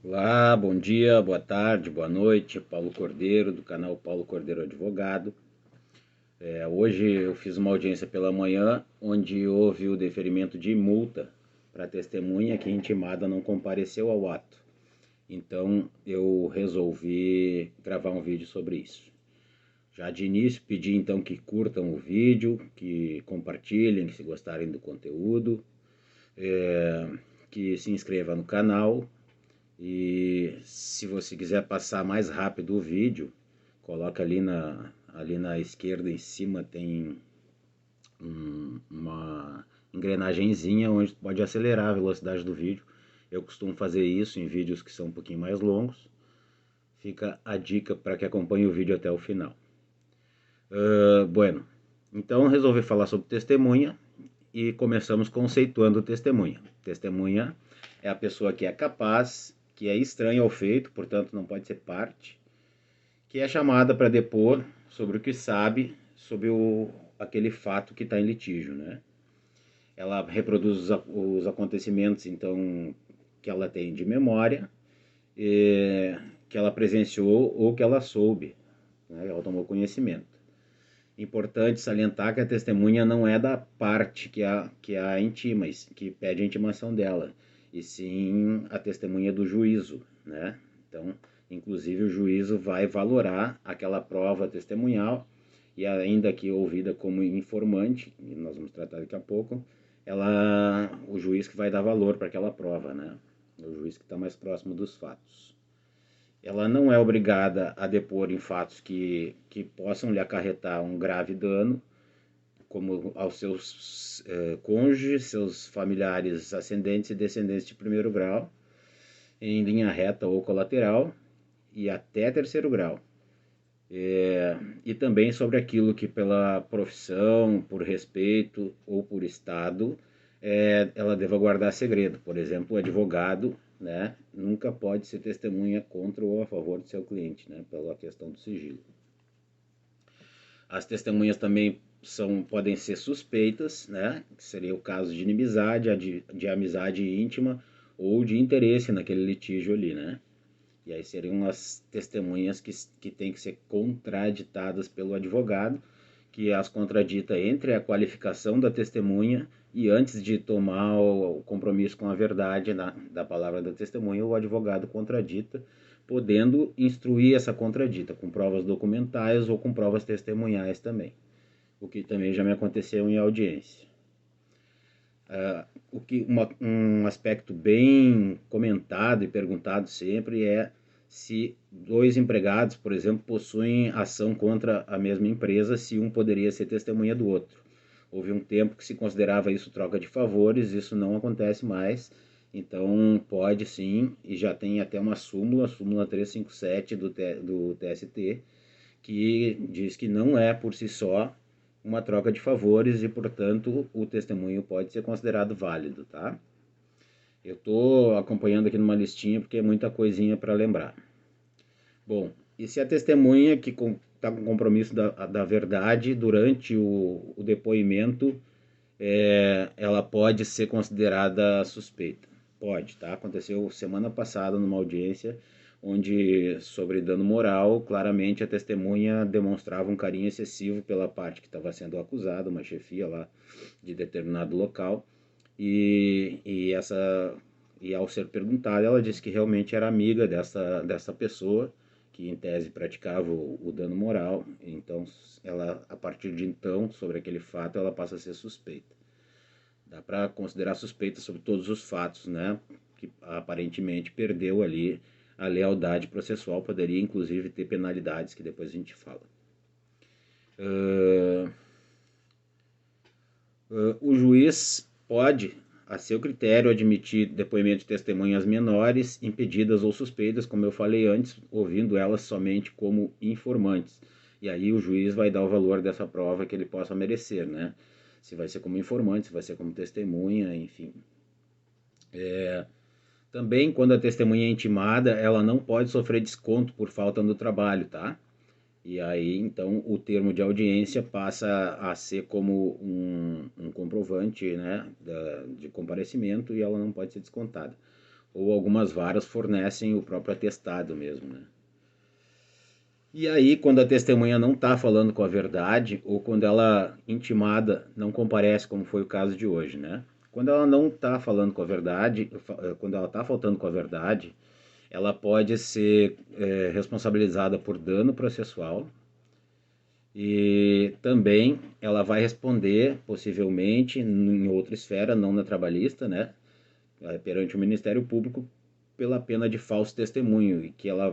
Olá, bom dia, boa tarde, boa noite. Paulo Cordeiro, do canal Paulo Cordeiro Advogado. Hoje eu fiz uma audiência pela manhã, onde houve o deferimento de multa para a testemunha que intimada não compareceu ao ato. Então eu resolvi gravar um vídeo sobre isso. Já de início pedi então que curtam o vídeo, que compartilhem, se gostarem do conteúdo, que se inscrevam no canal. E se você quiser passar mais rápido o vídeo, coloca ali na esquerda em cima tem uma engrenagenzinha onde pode acelerar a velocidade do vídeo. Eu costumo fazer isso em vídeos que são um pouquinho mais longos. Fica a dica para que acompanhe o vídeo até o final. Bueno, então resolvi falar sobre testemunha e começamos conceituando testemunha. Testemunha é a pessoa que é capaz, que é estranha ao feito, portanto não pode ser parte, que é chamada para depor sobre o que sabe sobre aquele fato que está em litígio, né? Ela reproduz os acontecimentos, então, que ela tem de memória, que ela presenciou ou que ela soube, né? Ela tomou conhecimento. Importante salientar que a testemunha não é da parte que a intima, que pede a intimação dela, e sim a testemunha do juízo, né? Então, inclusive o juízo vai valorar aquela prova testemunhal e ainda que ouvida como informante, e nós vamos tratar daqui a pouco, o juiz que vai dar valor para aquela prova, né? O juiz que está mais próximo dos fatos. Ela não é obrigada a depor em fatos que possam lhe acarretar um grave dano, como aos seus cônjuges, seus familiares ascendentes e descendentes de primeiro grau, em linha reta ou colateral, e até terceiro grau. E também sobre aquilo que pela profissão, por respeito ou por estado, ela deva guardar segredo. Por exemplo, o advogado, né, nunca pode ser testemunha contra ou a favor do seu cliente, né, pela questão do sigilo. As testemunhas também podem ser suspeitas, né, que seria o caso de inimizade, de amizade íntima ou de interesse naquele litígio ali, né. E aí seriam as testemunhas que têm que ser contraditadas pelo advogado, que as contradita entre a qualificação da testemunha e antes de tomar o compromisso com a verdade da palavra da testemunha, o advogado contradita, podendo instruir essa contradita com provas documentais ou com provas testemunhais também, o que também já me aconteceu em audiência. Um aspecto bem comentado e perguntado sempre é se dois empregados, por exemplo, possuem ação contra a mesma empresa, se um poderia ser testemunha do outro. Houve um tempo que se considerava isso troca de favores, isso não acontece mais, então pode sim, e já tem até uma súmula, a súmula 357 do TST, que diz que não é por si só uma troca de favores e, portanto, o testemunho pode ser considerado válido, tá? Eu estou acompanhando aqui numa listinha porque é muita coisinha para lembrar. Bom, e se a testemunha que está com compromisso da verdade durante o depoimento, ela pode ser considerada suspeita? Pode, tá? Aconteceu semana passada numa audiência onde, sobre dano moral, claramente a testemunha demonstrava um carinho excessivo pela parte que estava sendo acusada, uma chefia lá de determinado local, e ao ser perguntada, ela disse que realmente era amiga dessa pessoa, que em tese praticava o dano moral, então ela, a partir de então, sobre aquele fato, ela passa a ser suspeita. Dá para considerar suspeita sobre todos os fatos, né? Que aparentemente perdeu ali a lealdade processual, poderia inclusive ter penalidades que depois a gente fala. O juiz pode, a seu critério, admitir depoimento de testemunhas menores, impedidas ou suspeitas, como eu falei antes, ouvindo elas somente como informantes. E aí o juiz vai dar o valor dessa prova que ele possa merecer, né? Se vai ser como informante, se vai ser como testemunha, enfim. Também, quando a testemunha é intimada, ela não pode sofrer desconto por falta no trabalho, tá? E aí, então, o termo de audiência passa a ser como um comprovante, né, de comparecimento, e ela não pode ser descontada. ou algumas varas fornecem o próprio atestado mesmo, né? E aí, quando a testemunha não está falando com a verdade, ou quando ela, intimada, não comparece, como foi o caso de hoje, né? Quando ela não está falando com a verdade, quando ela está faltando com a verdade, ela pode ser responsabilizada por dano processual e também ela vai responder, possivelmente, em outra esfera, não na trabalhista, né? Perante o Ministério Público, pela pena de falso testemunho, e que ela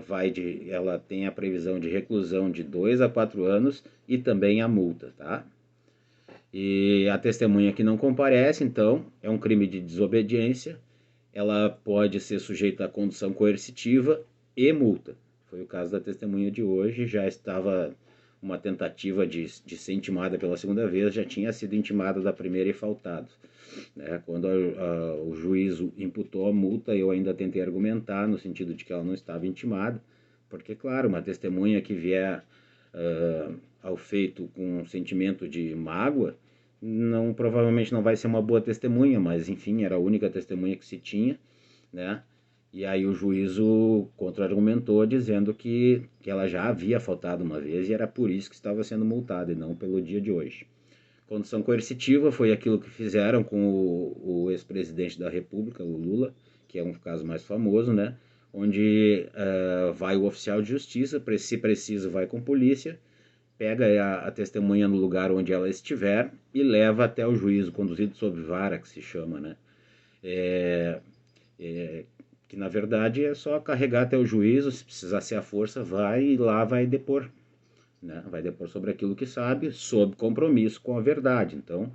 tem a previsão de reclusão de 2 a 4 anos e também a multa, tá? E a testemunha que não comparece, então, é um crime de desobediência, ela pode ser sujeita à condução coercitiva e multa. Foi o caso da testemunha de hoje, já estava uma tentativa de ser intimada pela segunda vez, já tinha sido intimada da primeira e faltado. Né? Quando o juízo imputou a multa, eu ainda tentei argumentar no sentido de que ela não estava intimada, porque, claro, uma testemunha que vier ao feito com um sentimento de mágoa, provavelmente não vai ser uma boa testemunha, mas enfim, era a única testemunha que se tinha, né? E aí o juízo contra-argumentou dizendo que ela já havia faltado uma vez e era por isso que estava sendo multada e não pelo dia de hoje. Condução coercitiva foi aquilo que fizeram com o ex-presidente da República, o Lula, que é um caso mais famoso, né? Onde vai o oficial de justiça, se preciso vai com polícia, pega a testemunha no lugar onde ela estiver e leva até o juízo, conduzido sob vara, que se chama, né? Que na verdade é só carregar até o juízo, se precisar ser a força, vai e lá vai depor, né? Vai depor sobre aquilo que sabe, sob compromisso com a verdade. Então,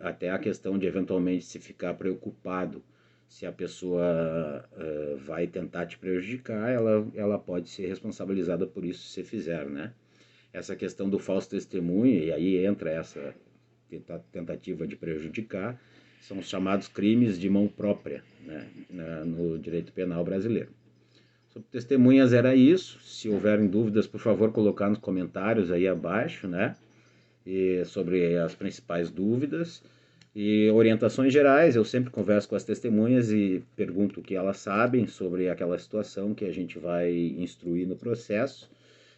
até a questão de eventualmente se ficar preocupado se a pessoa vai tentar te prejudicar, ela pode ser responsabilizada por isso se fizer, né? Essa questão do falso testemunho, e aí entra essa tentativa de prejudicar, são os chamados crimes de mão própria, né, no direito penal brasileiro. Sobre testemunhas era isso. Se houverem dúvidas, por favor, colocar nos comentários aí abaixo, né? E sobre as principais dúvidas e orientações gerais. Eu sempre converso com as testemunhas e pergunto o que elas sabem sobre aquela situação que a gente vai instruir no processo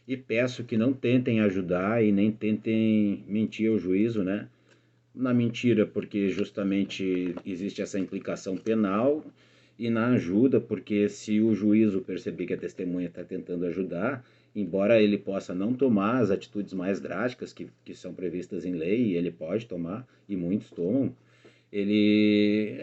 e peço que não tentem ajudar e nem tentem mentir ao juízo, né? Na mentira, porque justamente existe essa implicação penal, e na ajuda, porque se o juízo perceber que a testemunha está tentando ajudar, embora ele possa não tomar as atitudes mais drásticas que são previstas em lei, e ele pode tomar, e muitos tomam,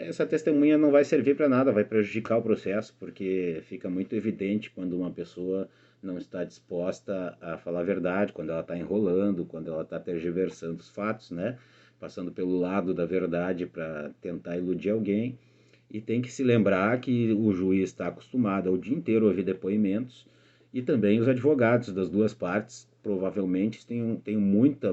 essa testemunha não vai servir para nada, vai prejudicar o processo, porque fica muito evidente quando uma pessoa não está disposta a falar a verdade, quando ela está enrolando, quando ela está tergiversando os fatos, né? Passando pelo lado da verdade para tentar iludir alguém. E tem que se lembrar que o juiz está acostumado ao dia inteiro a ouvir depoimentos e também os advogados das duas partes provavelmente têm muita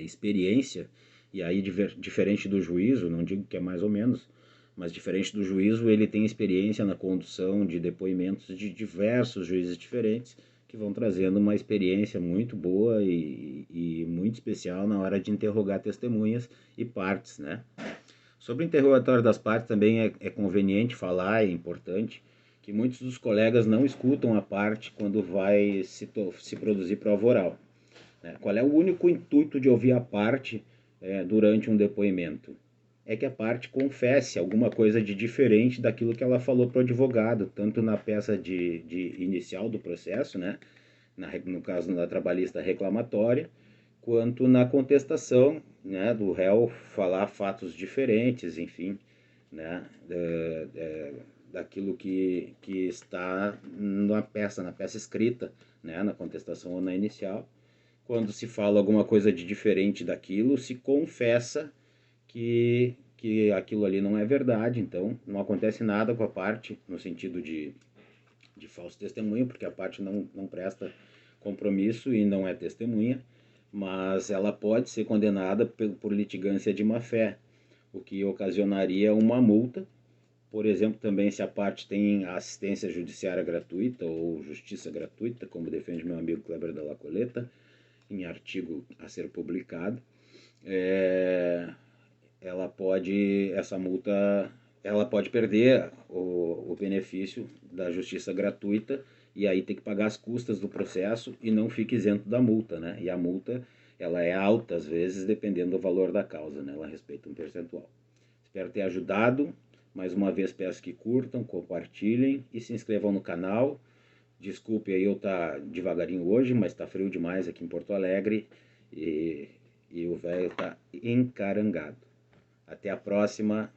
experiência, e aí diferente do juízo, não digo que é mais ou menos, mas diferente do juízo, ele tem experiência na condução de depoimentos de diversos juízes diferentes, que vão trazendo uma experiência muito boa e muito especial na hora de interrogar testemunhas e partes, né? Sobre o interrogatório das partes também é conveniente falar, é importante, que muitos dos colegas não escutam a parte quando vai se produzir prova oral. Qual é o único intuito de ouvir a parte durante um depoimento? É que a parte confesse alguma coisa de diferente daquilo que ela falou para o advogado, tanto na peça de inicial do processo, né? No caso da trabalhista reclamatória, quanto na contestação, né, do réu falar fatos diferentes, enfim, né, daquilo que está na peça escrita, né, na contestação ou na inicial. Quando se fala alguma coisa de diferente daquilo, se confessa que aquilo ali não é verdade, então não acontece nada com a parte, no sentido de falso testemunho, porque a parte não presta compromisso e não é testemunha, mas ela pode ser condenada por litigância de má-fé, o que ocasionaria uma multa. Por exemplo, também se a parte tem assistência judiciária gratuita ou justiça gratuita, como defende meu amigo Kleber Dalla Coleta, em artigo a ser publicado, essa multa, ela pode perder o benefício da justiça gratuita e aí tem que pagar as custas do processo e não fica isento da multa, né? E a multa, ela é alta às vezes, dependendo do valor da causa, né? Ela respeita um percentual. Espero ter ajudado. Mais uma vez peço que curtam, compartilhem e se inscrevam no canal. Desculpe aí eu estar devagarinho hoje, mas está frio demais aqui em Porto Alegre e o velho está encarangado. Até a próxima.